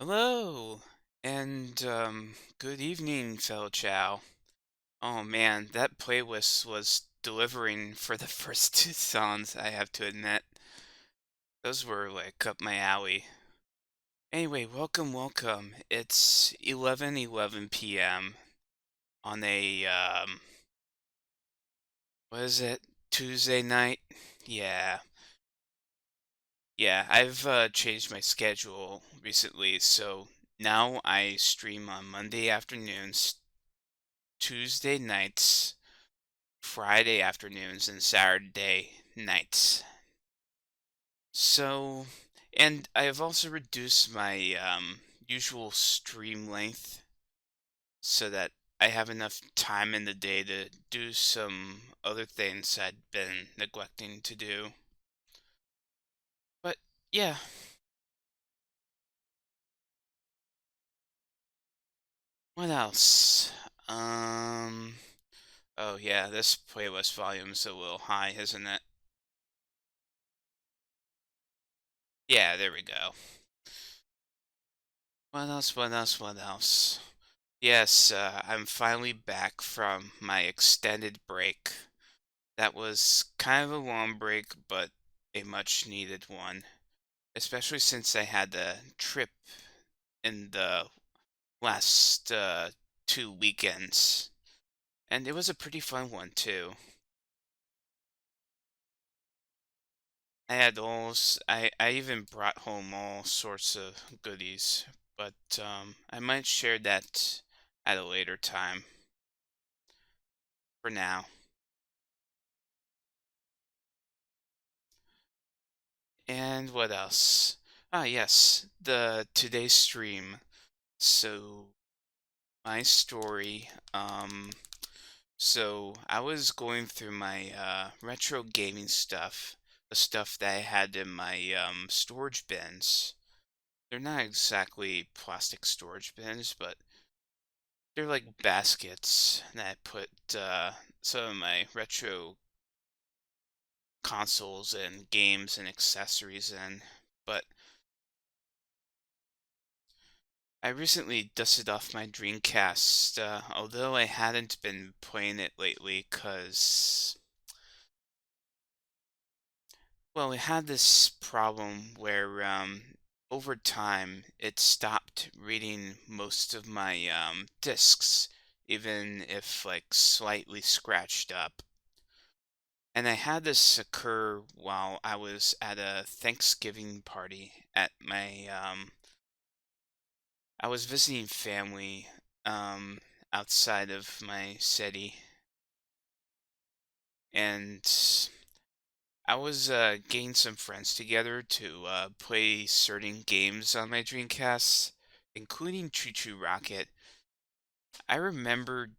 Hello, and good evening, fellow Chow. Oh man, that playlist was delivering for the first two songs, I have to admit. Those were like up my alley. Anyway, welcome. It's 11:11 p.m. on a what is it? Tuesday night? Yeah. Yeah, I've changed my schedule recently, so now I stream on Monday afternoons, Tuesday nights, Friday afternoons, and Saturday nights. So, and I have also reduced my usual stream length so that I have enough time in the day to do some other things I'd been neglecting to do. But yeah, what else? Um, oh yeah, this playlist volume's a little high, isn't it? Yeah, there we go. What else? Yes, I'm finally back from my extended break. That was kind of a long break, but a much needed one, especially since I had the trip in the last 2 weekends. And it was a pretty fun one too. I even brought home all sorts of goodies, but I might share that at a later time for now. And what else? Ah, yes, the today's stream. So, my story, so I was going through my retro gaming stuff, the stuff that I had in my storage bins. They're not exactly plastic storage bins, but they're like baskets that I put some of my retro consoles and games and accessories in. But I recently dusted off my Dreamcast, although I hadn't been playing it lately, cause, well, it had this problem where, over time, it stopped reading most of my, discs, even if, like, slightly scratched up. And I had this occur while I was at a Thanksgiving party at my, I was visiting family outside of my city, and I was getting some friends together to play certain games on my Dreamcast, including Choo Choo Rocket. I remembered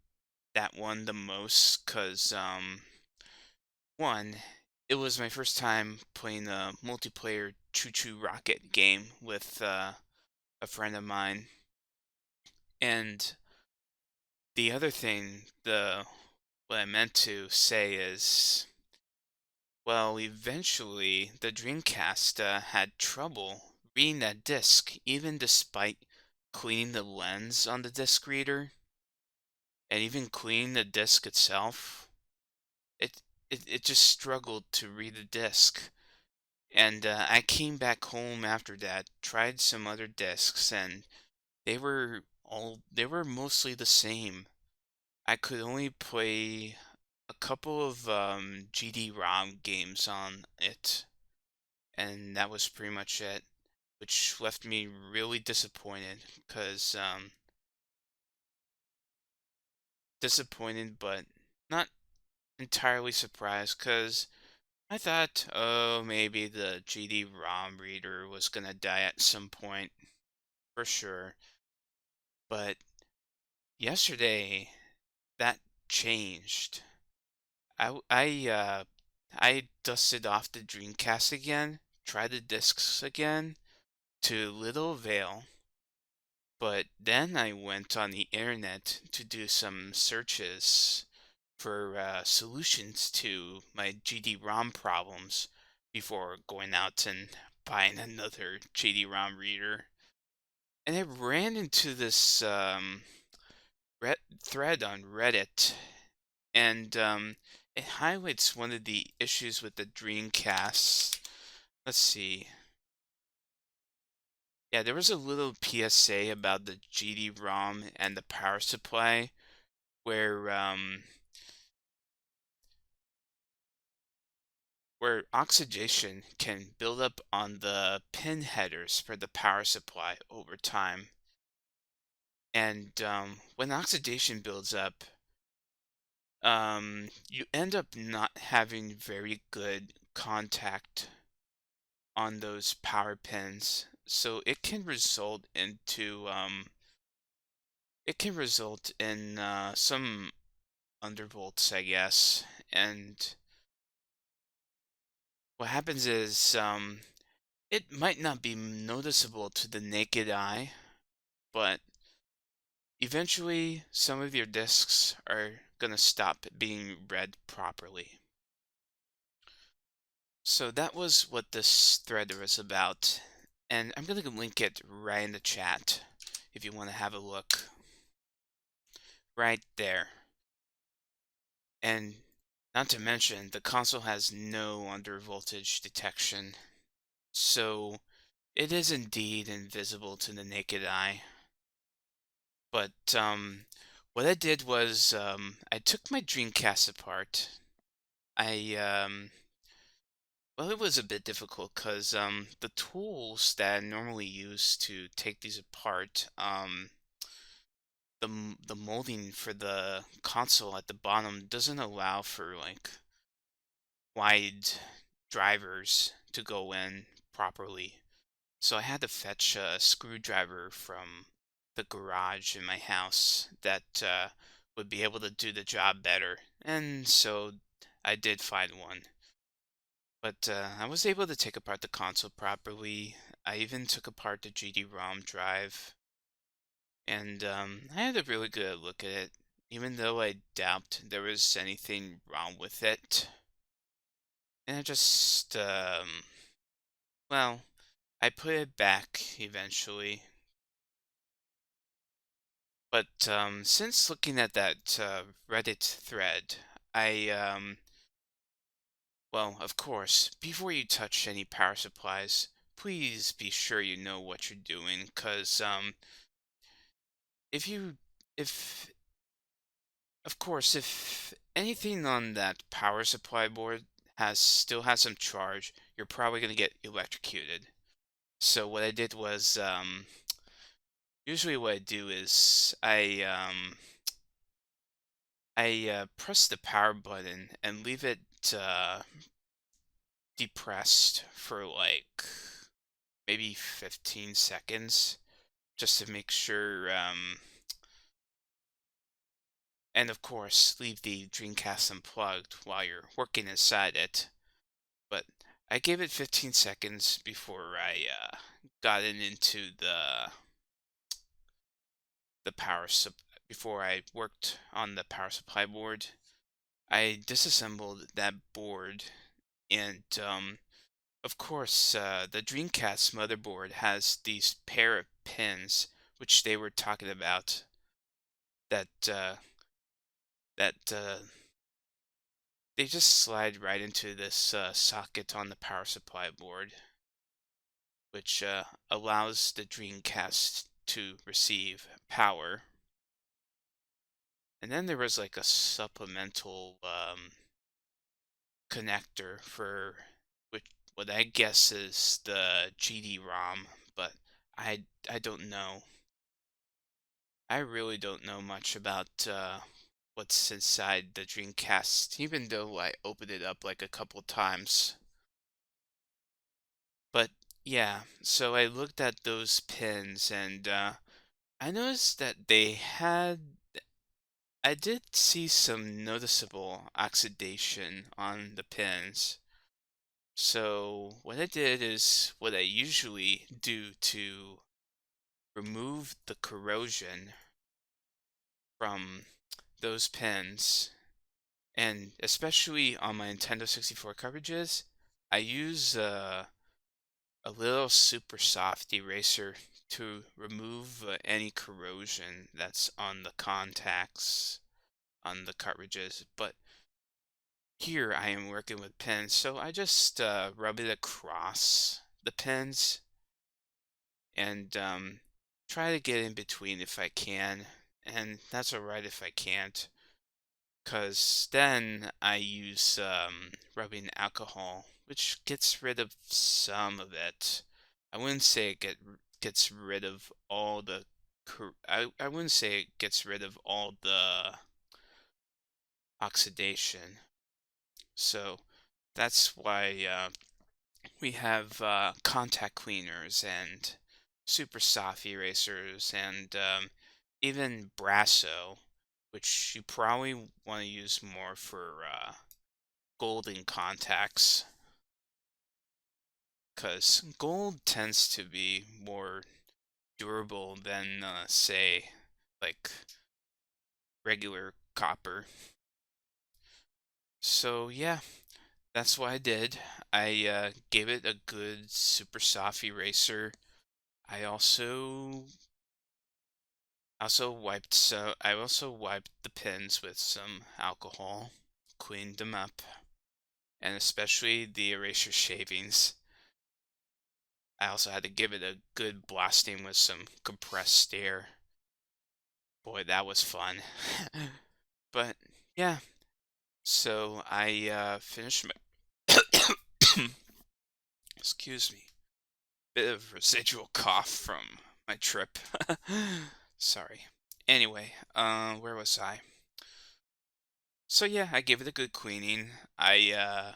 that one the most because, one, it was my first time playing a multiplayer Choo Choo Rocket game with a friend of mine, and the other thing, the what I meant to say is, well, eventually the Dreamcast had trouble reading that disc, even despite cleaning the lens on the disc reader and even cleaning the disc itself. It it just struggled to read the disc. And I came back home after that, tried some other discs, and they were mostly the same. I could only play a couple of GD-ROM games on it, and that was pretty much it, which left me really disappointed, because disappointed, but not entirely surprised, because I thought, oh, maybe the GD-ROM reader was gonna die at some point, for sure. But yesterday, that changed. I dusted off the Dreamcast again, tried the discs again, to little avail. But then I went on the internet to do some searches for solutions to my GD-ROM problems before going out and buying another GD-ROM reader. And I ran into this thread on Reddit, and it highlights one of the issues with the Dreamcast. Let's see. Yeah, there was a little PSA about the GD-ROM and the power supply where oxidation can build up on the pin headers for the power supply over time. And when oxidation builds up, you end up not having very good contact on those power pins. So it can result in some undervolts, I guess. And what happens is it might not be noticeable to the naked eye, but eventually some of your discs are gonna stop being read properly. So that was what this thread was about, and I'm gonna link it right in the chat if you want to have a look. Right there. And not to mention, the console has no undervoltage detection, so it is indeed invisible to the naked eye. But what I did was I took my Dreamcast apart. I well, it was a bit difficult because the tools that I normally use to take these apart, the molding for the console at the bottom doesn't allow for like wide drivers to go in properly. So I had to fetch a screwdriver from the garage in my house that would be able to do the job better. And so I did find one. But I was able to take apart the console properly. I even took apart the GD-ROM drive. And I had a really good look at it, even though I doubt there was anything wrong with it. And I just, well, I put it back eventually. But since looking at that Reddit thread, well, of course, before you touch any power supplies, please be sure you know what you're doing, because if you, if, of course, if anything on that power supply board still has some charge, you're probably going to get electrocuted. So what I did was, usually what I do is I press the power button and leave it depressed for like maybe 15 seconds just to make sure, and of course, leave the Dreamcast unplugged while you're working inside it. But I gave it 15 seconds before I got it into the before I worked on the power supply board. I disassembled that board, and of course, the Dreamcast motherboard has these pair of pins, which they were talking about, that that they just slide right into this socket on the power supply board, which allows the Dreamcast to receive power. And then there was like a supplemental connector for which what I guess is the GD-ROM, but I don't know. I really don't know much about what's inside the Dreamcast, even though I opened it up like a couple times. But yeah, so I looked at those pins, and I noticed that I did see some noticeable oxidation on the pins. So what I did is what I usually do to remove the corrosion from those pins, and especially on my Nintendo 64 cartridges, I use a little super soft eraser to remove any corrosion that's on the contacts on the cartridges. But here I am working with pins, so I just rub it across the pins and try to get in between if I can. And that's alright if I can't, because then I use rubbing alcohol, which gets rid of some of it. I wouldn't say gets rid of all the I wouldn't say it gets rid of all the oxidation. So that's why we have contact cleaners and super soft erasers and even Brasso, which you probably want to use more for golden contacts, because gold tends to be more durable than, say, like regular copper. So yeah, that's what I did. I gave it a good super soft eraser. I also wiped the pins with some alcohol, cleaned them up, and especially the eraser shavings. I also had to give it a good blasting with some compressed air. Boy, that was fun. But yeah, so I finished my excuse me, bit of residual cough from my trip. Sorry. Anyway, where was I? So yeah, I gave it a good cleaning. I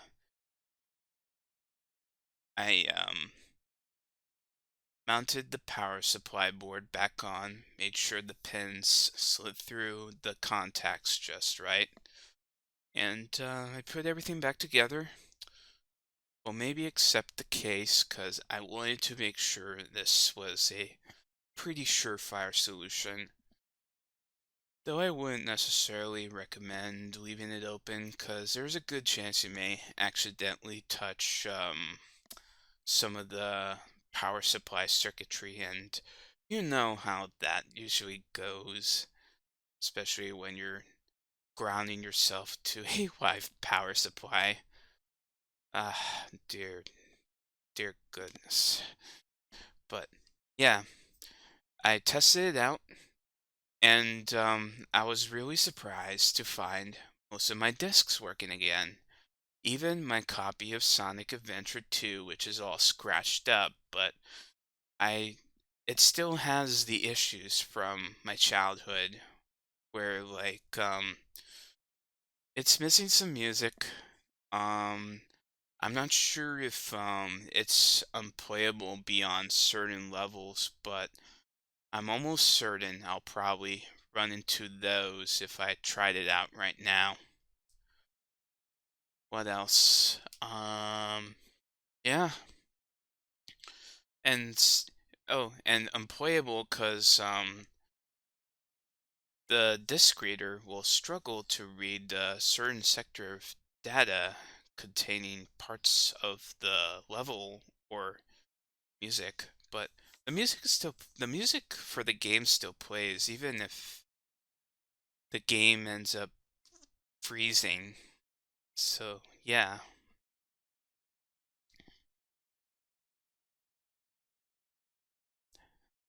mounted the power supply board back on, made sure the pins slid through the contacts just right, and I put everything back together. Well, maybe except the case, because I wanted to make sure this was a pretty surefire solution. Though I wouldn't necessarily recommend leaving it open, because there's a good chance you may accidentally touch some of the power supply circuitry, and you know how that usually goes, especially when you're grounding yourself to a live power supply. Ah, dear goodness. But yeah, I tested it out, and I was really surprised to find most of my discs working again. Even my copy of Sonic Adventure 2, which is all scratched up, but I it still has the issues from my childhood where it's missing some music. Um I'm not sure if it's unplayable beyond certain levels, but I'm almost certain I'll probably run into those if I tried it out right now. What else? Yeah, and and unplayable because the disk reader will struggle to read a certain sector of data containing parts of the level or music, but the music for the game still plays even if the game ends up freezing. So, yeah.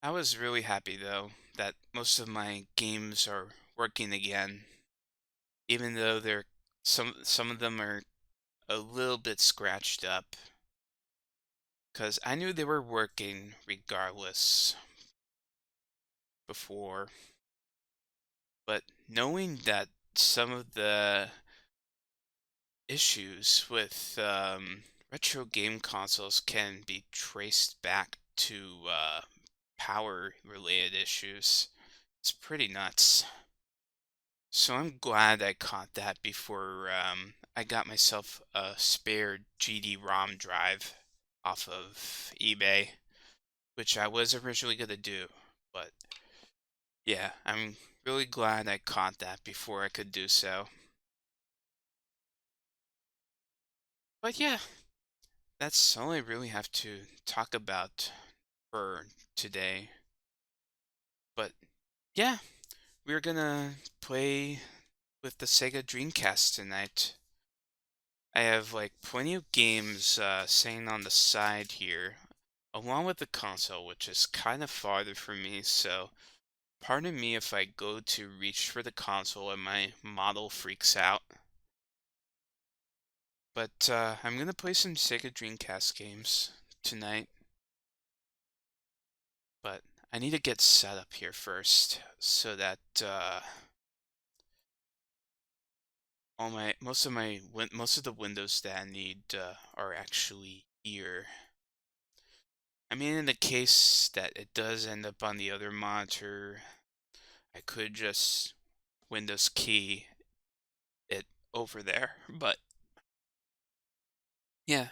I was really happy though that most of my games are working again, even though some of them are a little bit scratched up, because I knew they were working regardless before. But knowing that some of the issues with retro game consoles can be traced back to power related issues, it's pretty nuts. So I'm glad I caught that before I got myself a spare GD-ROM drive off of eBay, which I was originally going to do. But yeah, I'm really glad I caught that before I could do so. But yeah, that's all I really have to talk about for today. But yeah, we're gonna play with the Sega Dreamcast tonight. I have like plenty of games sitting on the side here, along with the console, which is kind of farther from me, so pardon me if I go to reach for the console and my model freaks out. But I'm gonna play some Sega Dreamcast games tonight, but I need to get set up here first so that most of the windows that I need are actually here. I mean, in the case that it does end up on the other monitor, I could just Windows key it over there. But yeah,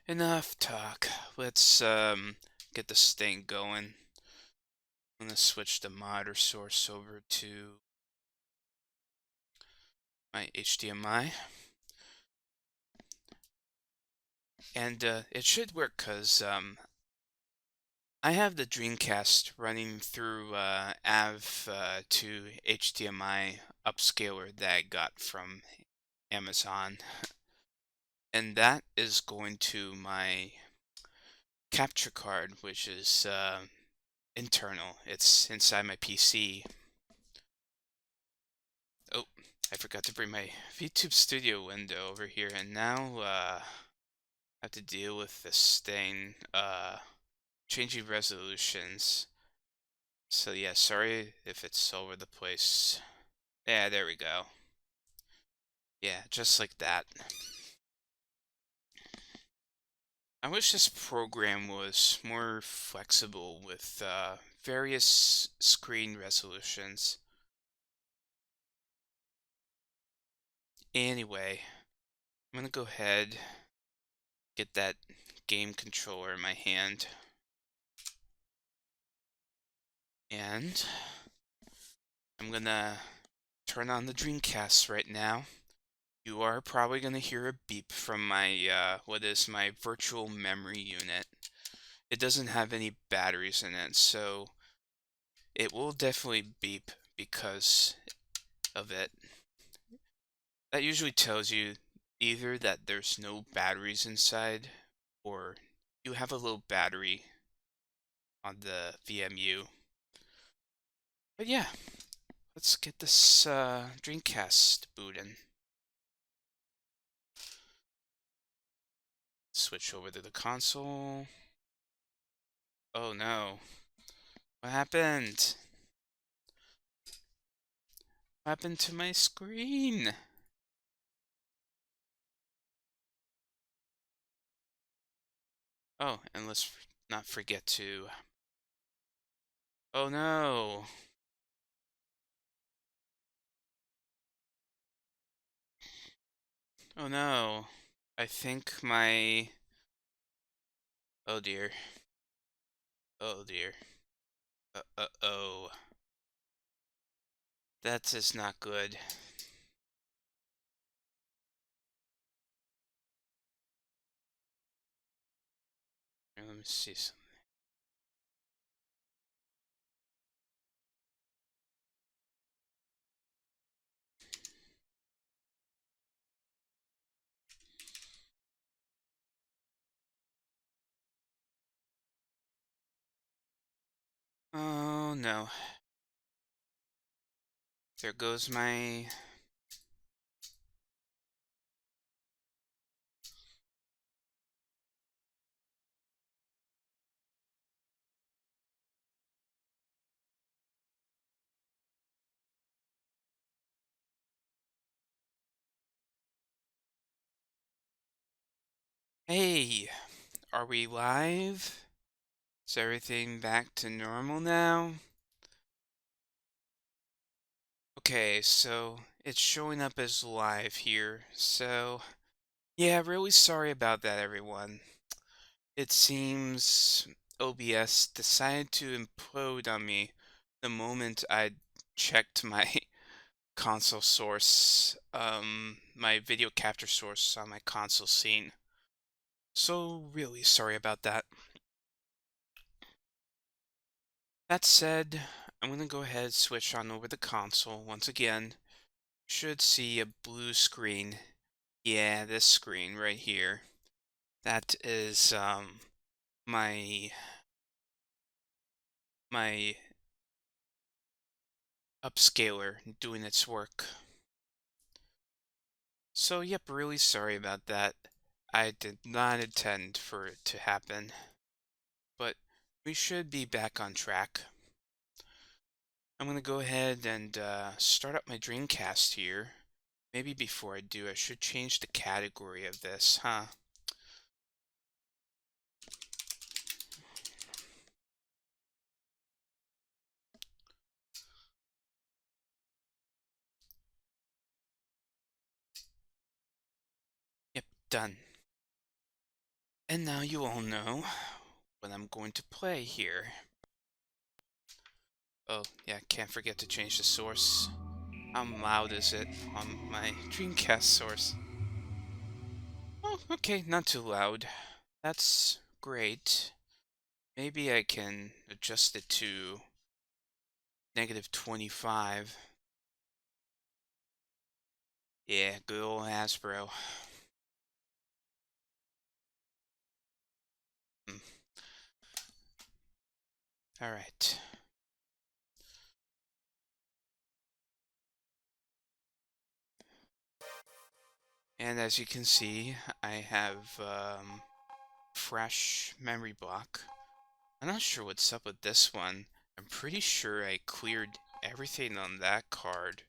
enough talk. Let's get this thing going. I'm gonna switch the monitor source over to my HDMI. And it should work because I have the Dreamcast running through AV to HDMI upscaler that I got from Amazon. And that is going to my capture card, which is internal. It's inside my PC. Oh, I forgot to bring my VTube Studio window over here, and now I have to deal with this thing, changing resolutions. So yeah, sorry if it's all over the place. Yeah, there we go. Yeah, just like that. I wish this program was more flexible with various screen resolutions. Anyway, I'm gonna go ahead, get that game controller in my hand, and I'm gonna turn on the Dreamcast right now. You are probably gonna hear a beep from my, what is my virtual memory unit. It doesn't have any batteries in it, so it will definitely beep because of it. That usually tells you either that there's no batteries inside or you have a low battery on the VMU. But yeah, let's get this Dreamcast booting. Switch over to the console. Oh no. What happened? What happened to my screen? Oh, and let's not forget to... Oh no. Oh no. I think my... Oh dear. Oh dear. Uh-oh. That is not good. Here, let me see something. Oh no. There goes my... Hey, are we live? Is everything back to normal now? Okay, so it's showing up as live here. So, yeah, really sorry about that, everyone. It seems OBS decided to implode on me the moment I checked my console source, my video capture source on my console scene. So, really sorry about that. That said, I'm gonna go ahead and switch on over the console once again. Should see a blue screen. Yeah, this screen right here. That is my my upscaler doing its work. So yep, really sorry about that. I did not intend for it to happen, but we should be back on track. I'm gonna go ahead and start up my Dreamcast here. Maybe before I do, I should change the category of this, huh? Yep, done. And now you all know what I'm going to play here. Oh, yeah, can't forget to change the source. How loud is it on my Dreamcast source? Oh, okay, not too loud. That's great. Maybe I can adjust it to -25. Yeah, good old Hasbro. Hmm. Alright. And as you can see, I have fresh memory block. I'm not sure what's up with this one. I'm pretty sure I cleared everything on that card.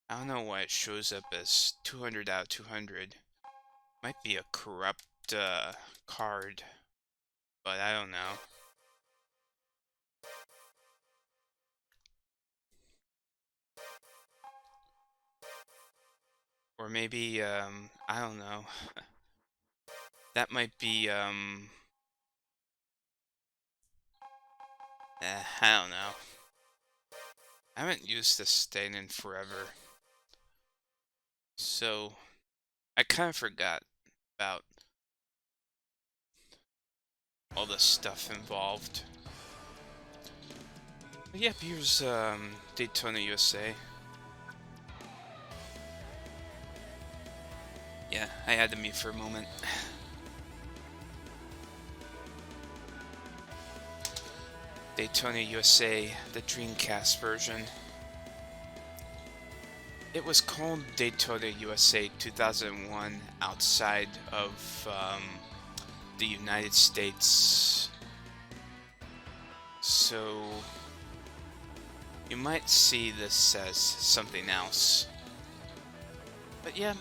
I don't know why it shows up as 200 out of 200. Might be a corrupt card, but I don't know. Or maybe, I don't know. That might be, I don't know. I haven't used this thing in forever. So, I kind of forgot about all the stuff involved. But yep, here's, Daytona USA. Yeah, I had to mute for a moment. Daytona USA, the Dreamcast version. It was called Daytona USA 2001 outside of the United States. So you might see this as something else. But yeah,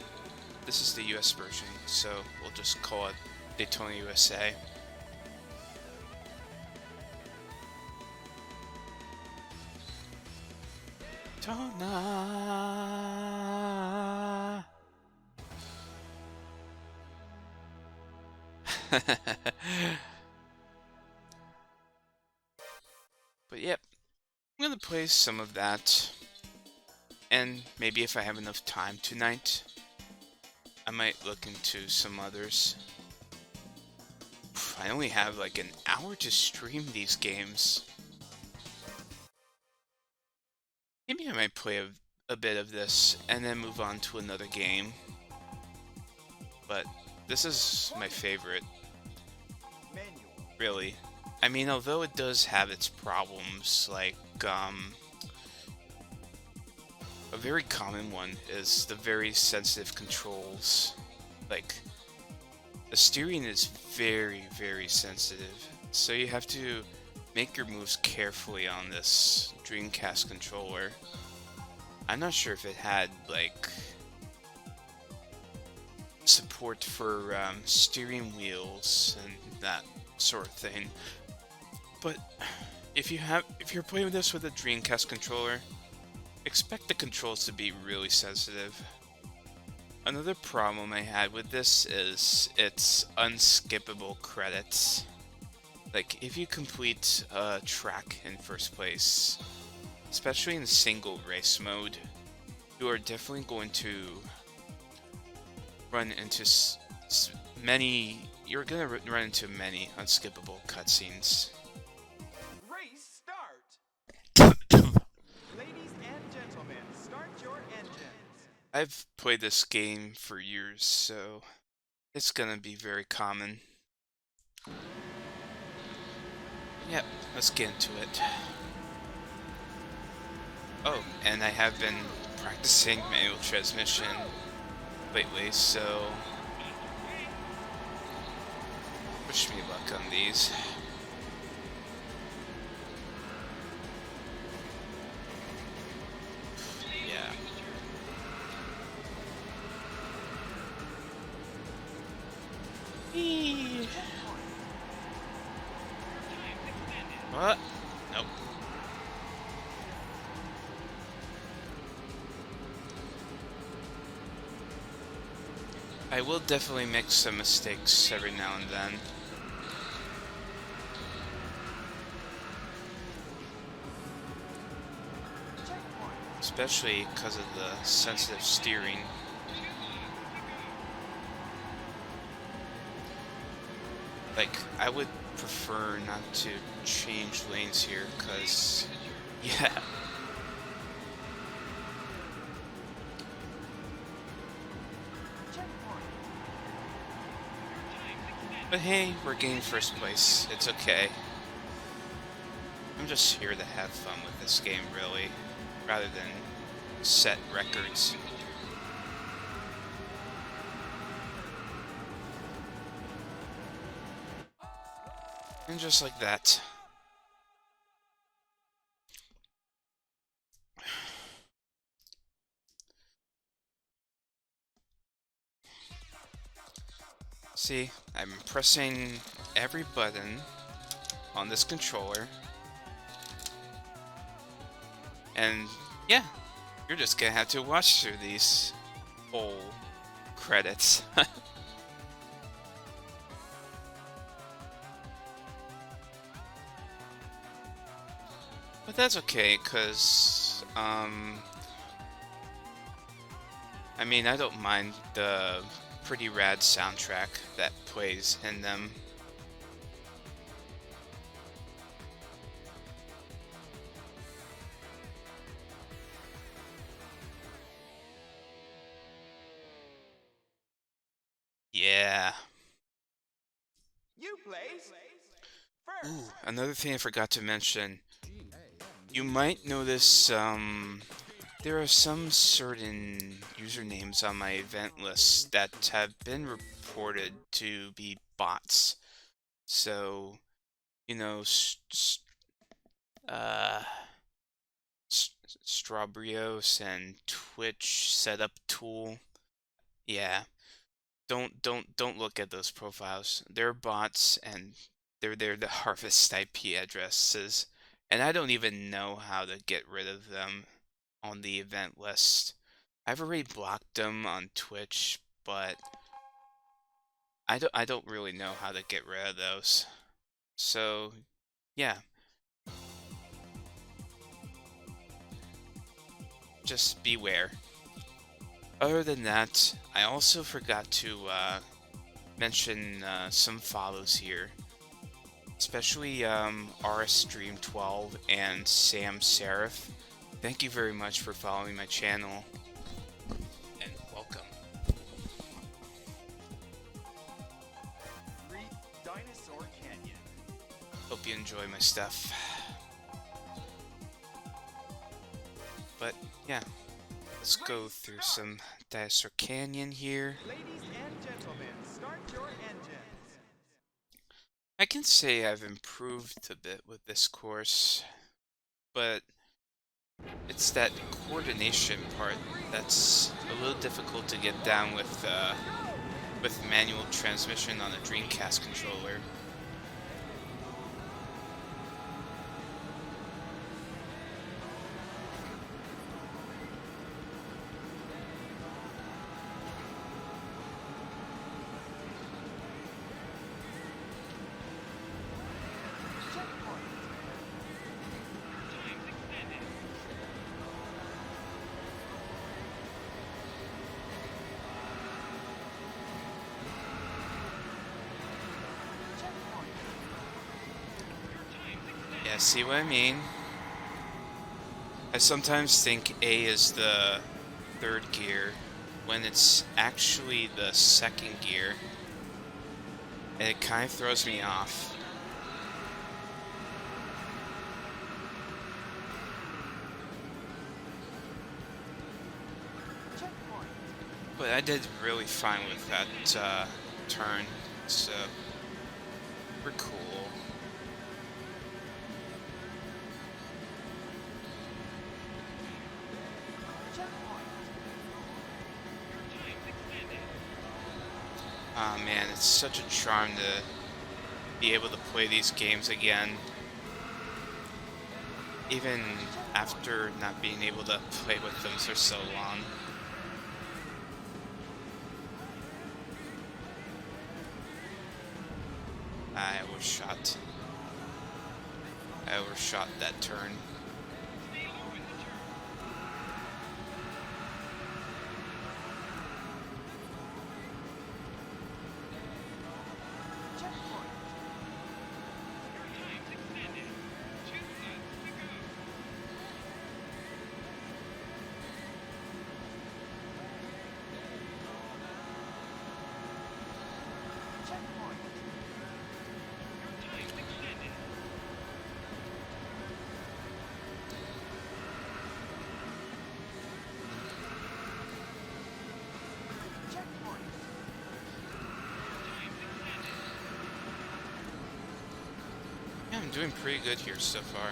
this is the US version, so we'll just call it Daytona USA. Daytona. But yep, I'm gonna play some of that. And maybe if I have enough time tonight, I might look into some others. I only have like an hour to stream these games. Maybe I might play a bit of this and then move on to another game. But this is my favorite. Really. I mean, although it does have its problems, like, a very common one is the very sensitive controls. Like, the steering is very, very sensitive. So you have to make your moves carefully on this Dreamcast controller. I'm not sure if it had, like, support for steering wheels and that sort of thing. But if you're playing this with a Dreamcast controller, expect the controls to be really sensitive. Another problem I had with this is its unskippable credits. Like, if you complete a track in first place, especially in single race mode, you are definitely going to run into many unskippable cutscenes. Race start. I've played this game for years, so it's gonna be very common. Yep, let's get into it. Oh, and I have been practicing manual transmission lately, so wish me luck on these. Yeah. Eee. What? Nope. I will definitely make some mistakes every now and then. Especially because of the sensitive steering. Like, I would prefer not to change lanes here, because, yeah. But hey, we're getting first place. It's okay. I'm just here to have fun with this game, really, rather than set records. And just like that. See, I'm pressing every button on this controller. And yeah, you're just gonna have to watch through these whole credits. But that's okay, because, I mean, I don't mind the pretty rad soundtrack that plays in them. Yeah. Ooh, another thing I forgot to mention. You might notice, there are some certain usernames on my event list that have been reported to be bots. So, you know, uh, Strawbrios and Twitch setup tool. Yeah, don't look at those profiles. They're bots, and they're there to harvest IP addresses, and I don't even know how to get rid of them on the event list. I've already blocked them on Twitch, but I don't really know how to get rid of those. So, yeah. Just beware. Other than that, I also forgot to mention some follows here. Especially RSDream12 and Sam Seraph. Thank you very much for following my channel. And welcome. Dinosaur Canyon. Hope you enjoy my stuff. But yeah, let's go through some Dinosaur Canyon here. Ladies and gentlemen, start your engines. I can say I've improved a bit with this course, but it's that coordination part that's a little difficult to get down with manual transmission on a Dreamcast controller. Yeah, see what I mean? I sometimes think A is the third gear, when it's actually the second gear, and it kind of throws me off. Checkpoint. But I did really fine with that turn, so we're cool. Checkpoint. Ah man, it's such a charm to be able to play these games again. Even after not being able to play with them for so long. I overshot. I overshot that turn. Checkpoint. Checkpoint. Checkpoint. Yeah, I'm doing pretty good here so far.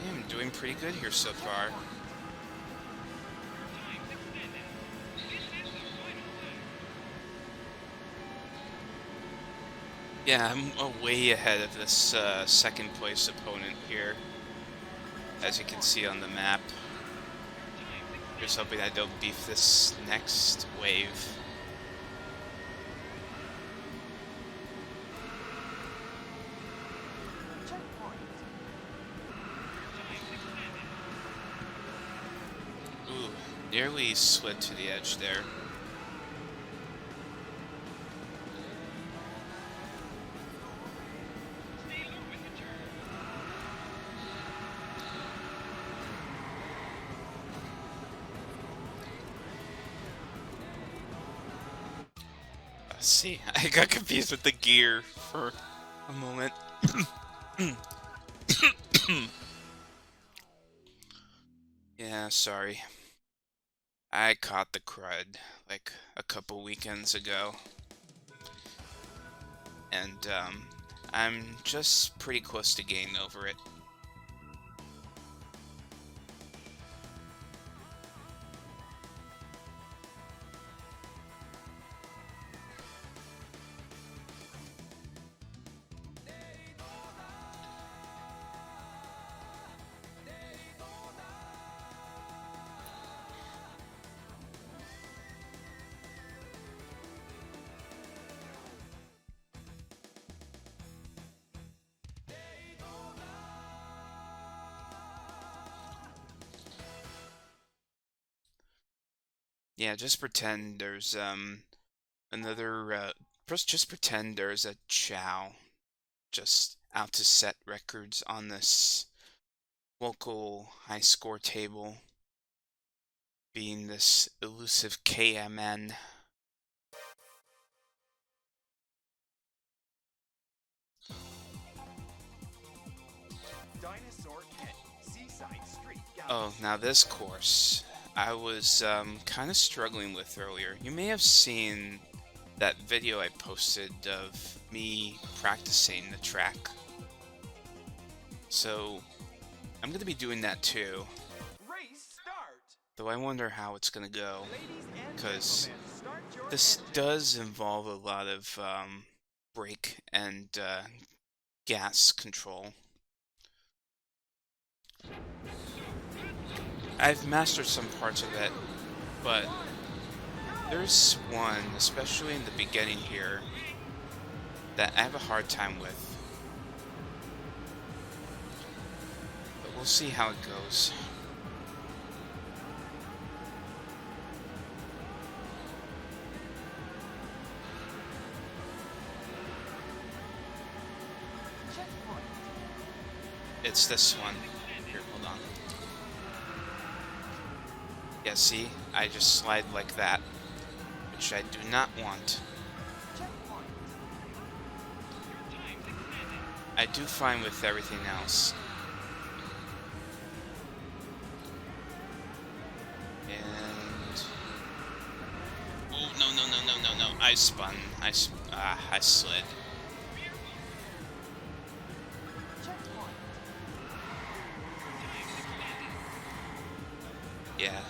Yeah, I'm doing pretty good here so far. Yeah, I'm way ahead of this second place opponent here, as you can see on the map. Just hoping I don't beef this next wave. Checkpoint. Ooh, nearly slid to the edge there. See, I got confused with the gear for a moment. Yeah, sorry. I caught the crud like a couple weekends ago. And I'm just pretty close to getting over it. Yeah, just pretend there's another just pretend there's a Chow just out to set records on this local high score table, being this elusive KMN. Dinosaur Canyon. Seaside Street. Oh, now this course I was kind of struggling with earlier. You may have seen that video I posted of me practicing the track. So I'm going to be doing that too, Race start. though I wonder how it's going to go, Ladies and because gentlemen, start your this engines. does involve a lot of brake and gas control. I've mastered some parts of it, but there's one, especially in the beginning here, that I have a hard time with. But we'll see how it goes. It's this one. Here, hold on. Yeah, see? I just slide like that, which I do not want. I do fine with everything else. And... Oh, no, no, no, no, no, no. I spun. I slid. Yeah.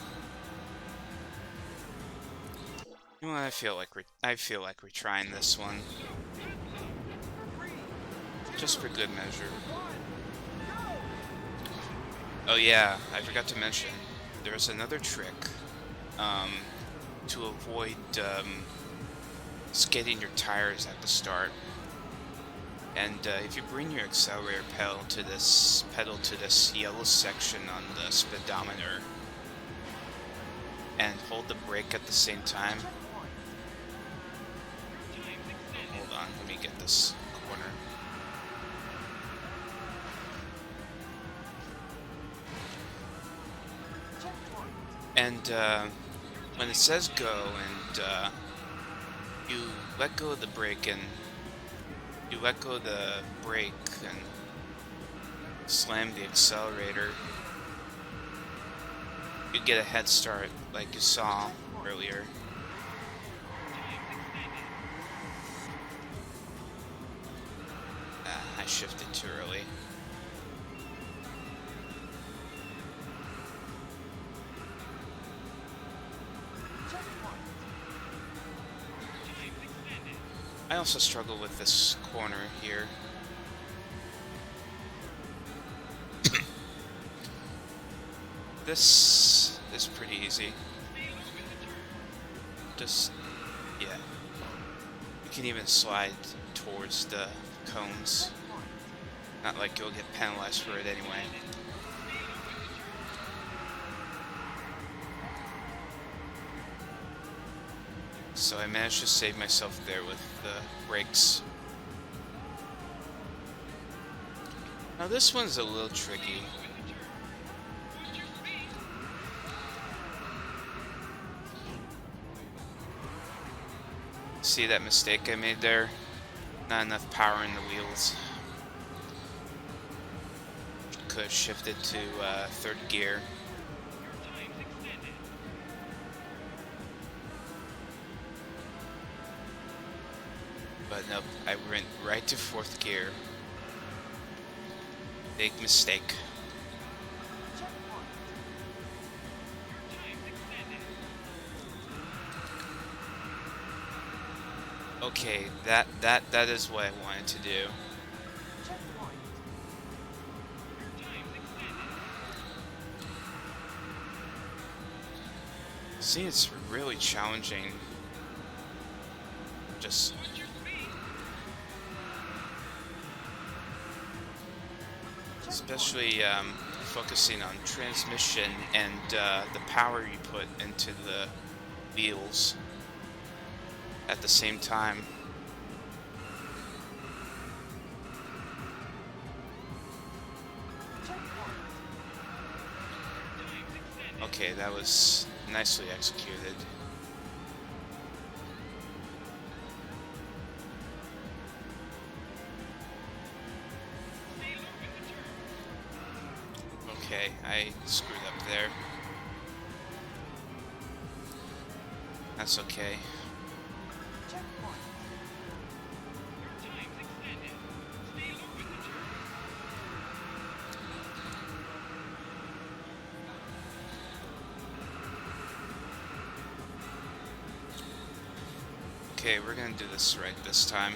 You know what? I feel like we're trying this one. Just for good measure. Oh yeah, I forgot to mention. There's another trick. To avoid skidding your tires at the start. And if you bring your accelerator pedal to this yellow section on the speedometer and hold the brake at the same time. Hold on, let me get this corner. And when it says go and you let go of the brake and slam the accelerator, you get a head start like you saw earlier. I shifted too early. I also struggle with this corner here. This is pretty easy. Just, yeah. You can even slide towards the cones. Not like you'll get penalized for it anyway. So I managed to save myself there with the brakes. Now this one's a little tricky. See that mistake I made there? Not enough power in the wheels. Could have shifted to third gear. But nope, I went right to fourth gear. Big mistake. Okay, that is what I wanted to do. See, it's really challenging. Just especially focusing on transmission and the power you put into the wheels at the same time. Okay, that was nicely executed. Okay, I screwed up there. That's okay. Okay, we're gonna do this right this time.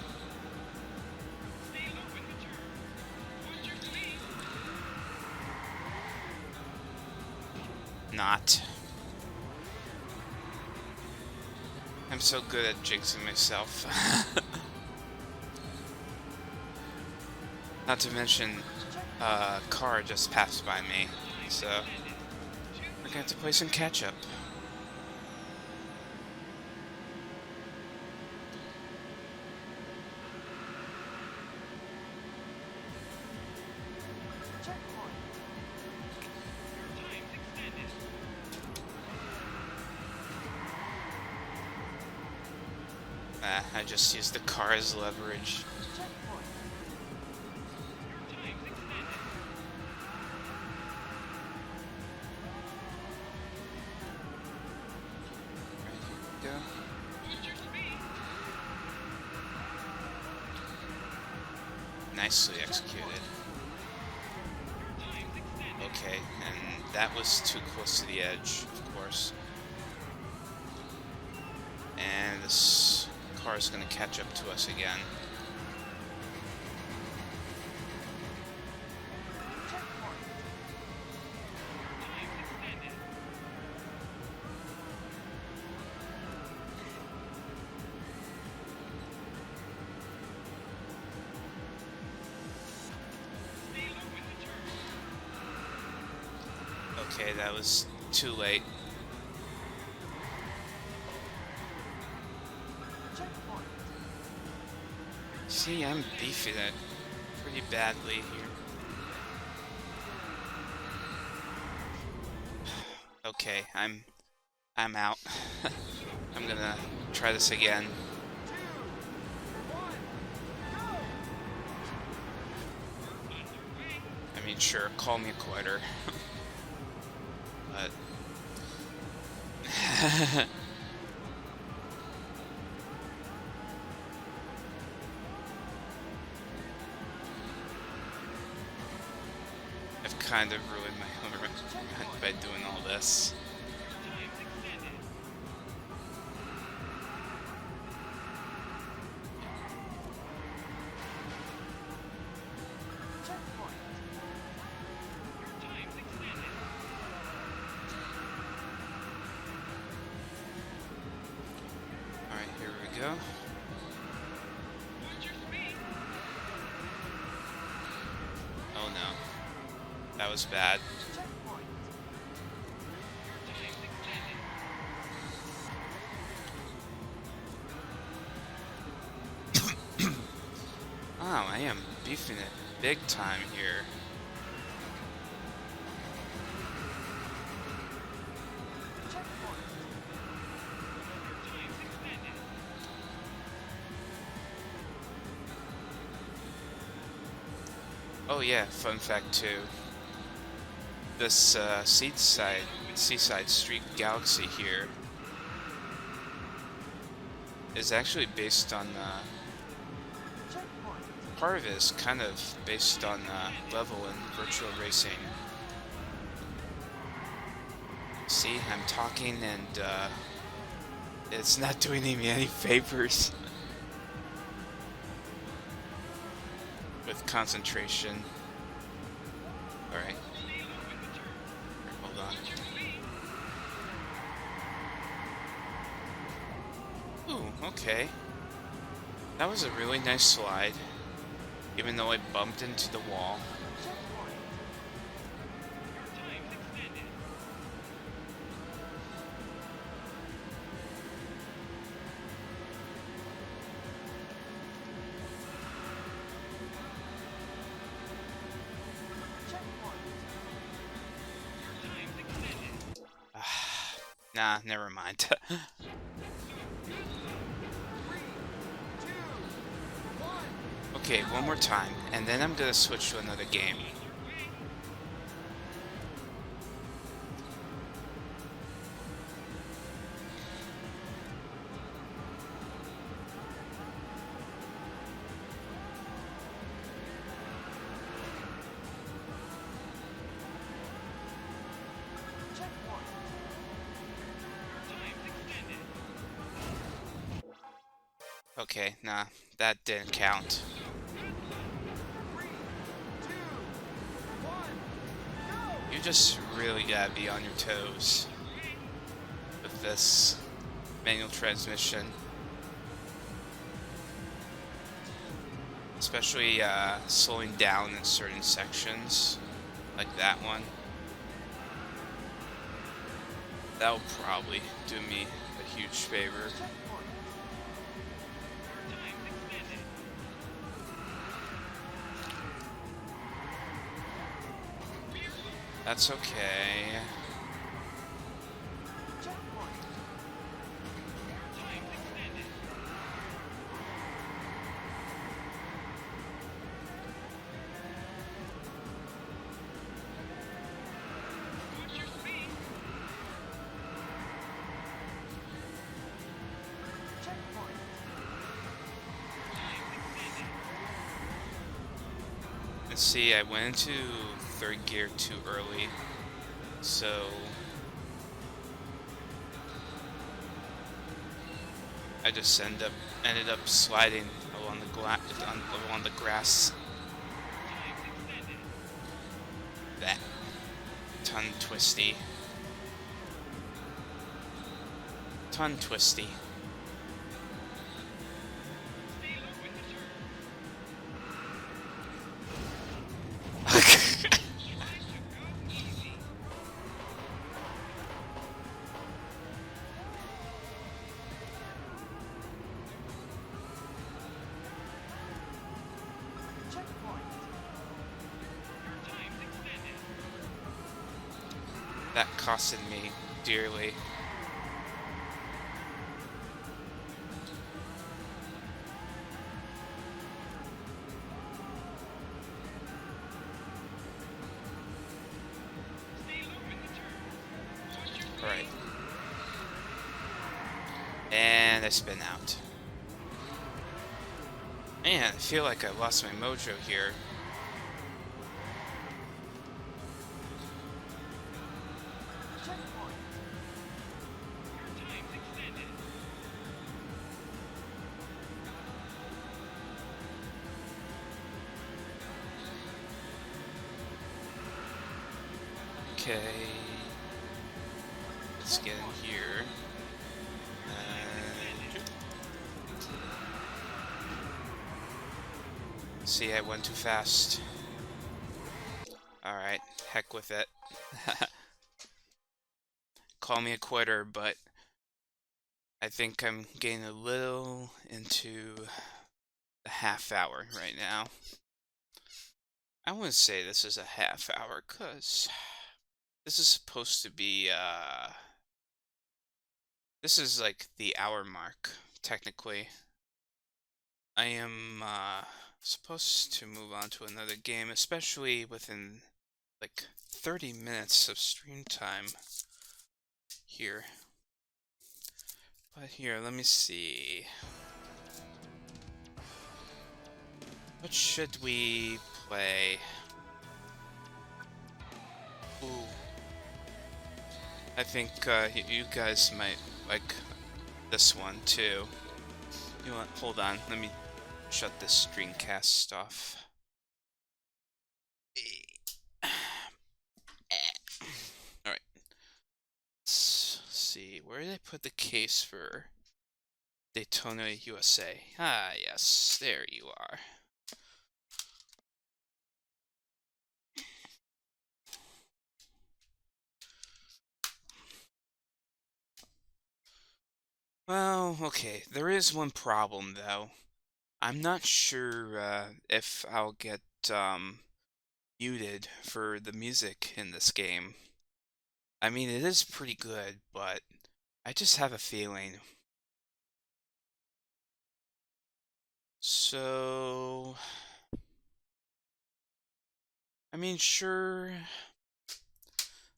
Not. I'm so good at jinxing myself. Not to mention, a car just passed by me, so we're gonna have to play some catch up. I just used the car as leverage. Checkpoint. Right, here we go. Nicely executed. Okay, and that was too close to the edge, of course. And this car is going to catch up to us again. Checkpoint. Okay, that was too late. Checkpoint. See, I'm beefing it pretty badly here. Okay, I'm out. I'm gonna try this again. 2, 1, go! I mean, sure, call me a quitter. But I've kind of ruined my own run by doing all this. Checkpoint. Alright, here we go. Oh no. That was bad. Checkpoint. Wow, I am beefing it big time here. Checkpoint. Oh yeah, fun fact too. This Seaside Street Galaxy here is actually based on Checkpoint. part of it is kind of based on level in virtual racing. See, I'm talking and it's not doing me any favors with concentration. Alright. Hold on. Ooh, okay. That was a really nice slide, even though I bumped into the wall. Checkpoint. Checkpoint. Nah, never mind. 3, 2, 1. Okay, one more time, and then I'm gonna switch to another game. Checkpoint. Okay, nah, that didn't count. 3, 2, 1, go! You just really gotta be on your toes with this manual transmission. Especially slowing down in certain sections, like that one. That'll probably do me a huge favor. Checkpoint. That's okay. Checkpoint. And see, I went into third gear too early, so I just ended up sliding along along the grass. That tongue twisty. Tongue twisty. Checkpoint. That costed me dearly. Alright. And I spin out. Man, I feel like I lost my mojo here. Checkpoint. Okay. Let's get in here. See, I went too fast. Alright, heck with it. Call me a quitter, but I think I'm getting a little into the half hour right now. I wouldn't say this is a half hour, cause this is supposed to be, this is like the hour mark, technically. I am, supposed to move on to another game, especially within, like, 30 minutes of stream time here. But here, let me see. What should we play? Ooh. I think you guys might like this one too. You know what? Hold on. Let me shut this Dreamcast stuff. Alright. Let's see. Where did I put the case for Daytona USA? Ah, yes. There you are. Well, okay. There is one problem, though. I'm not sure if I'll get muted for the music in this game. I mean, it is pretty good, but I just have a feeling. So, I mean, sure,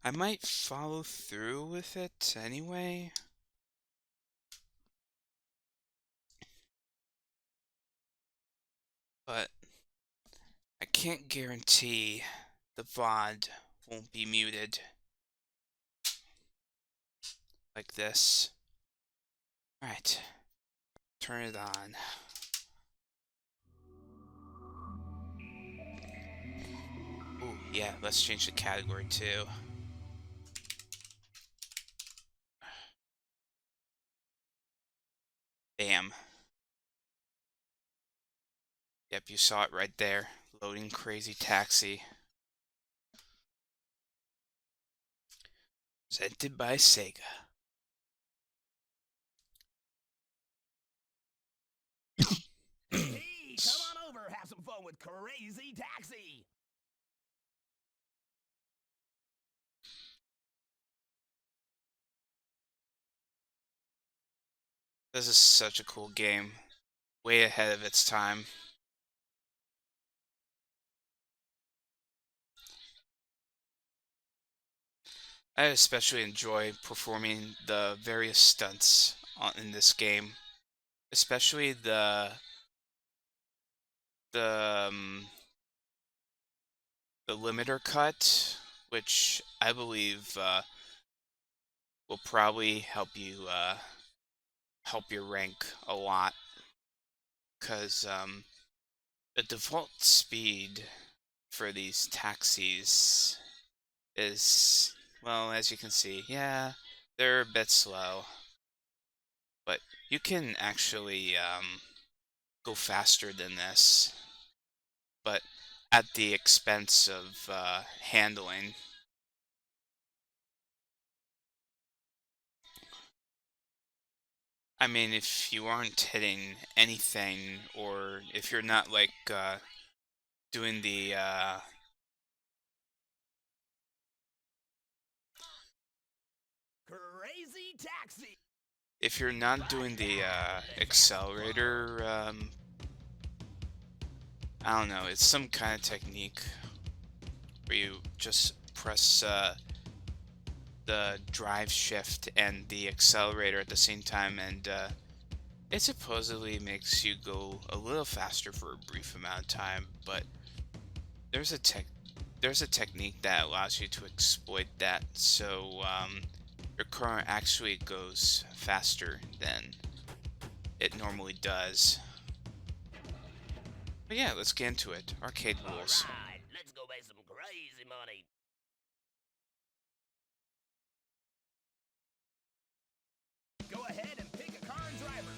I might follow through with it anyway. But I can't guarantee the VOD won't be muted like this. Alright, turn it on. Ooh, yeah, let's change the category too. Bam. Yep, you saw it right there. Loading Crazy Taxi. Presented by Sega. Hey, come on over, have some fun with Crazy Taxi. This is such a cool game. Way ahead of its time. I especially enjoy performing the various stunts in this game. Especially the the limiter cut, which I believe will probably help your rank a lot, because the default speed for these taxis is, well, as you can see, yeah, they're a bit slow, but you can actually go faster than this, but at the expense of handling. I mean, if you aren't hitting anything, or if you're not like doing the Crazy taxi. if you're not doing the accelerator, I don't know, it's some kind of technique where you just press the drive shift and the accelerator at the same time, and it supposedly makes you go a little faster for a brief amount of time, but there's a tech there's a technique that allows you to exploit that, so your car actually goes faster than it normally does. But yeah, let's get into it. Arcade rules. Alright, let's go make some crazy money. Go ahead and pick a car and driver.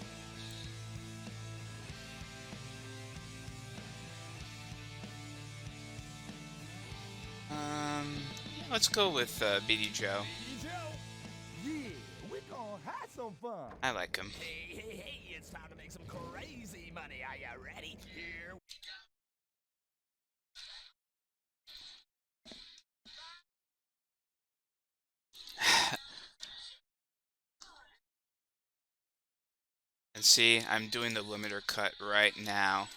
Let's go with BD Joe. Joe. Yeah, we're gonna have some fun. I like him. Hey, it's time to make some crazy money. Are you ready? Here. And see, I'm doing the limiter cut right now.